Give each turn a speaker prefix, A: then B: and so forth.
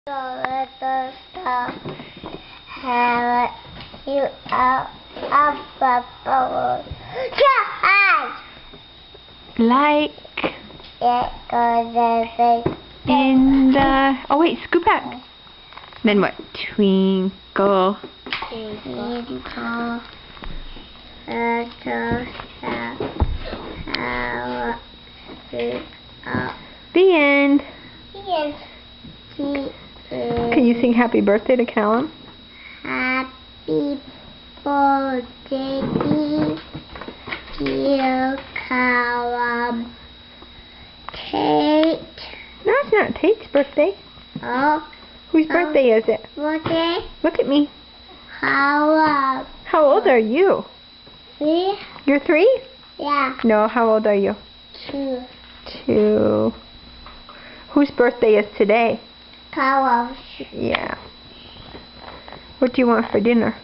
A: Let us have you out of the bowl.
B: Like
A: It goes
B: in the... Oh wait, scoop back. Then what? Twinkle.
A: Twinkle,
B: The end.
A: Yes.
B: Can you sing happy birthday to Callum?
A: Happy birthday, dear Callum. Kate.
B: No, it's not Tate's birthday.
A: Oh.
B: Whose birthday is it?
A: Birthday.
B: Look at me.
A: Callum.
B: How old are you?
A: 3?
B: You're 3?
A: Yeah.
B: No, how old are you?
A: 2.
B: 2. Whose birthday is today?
A: Callum.
B: Yeah. What do you want for dinner?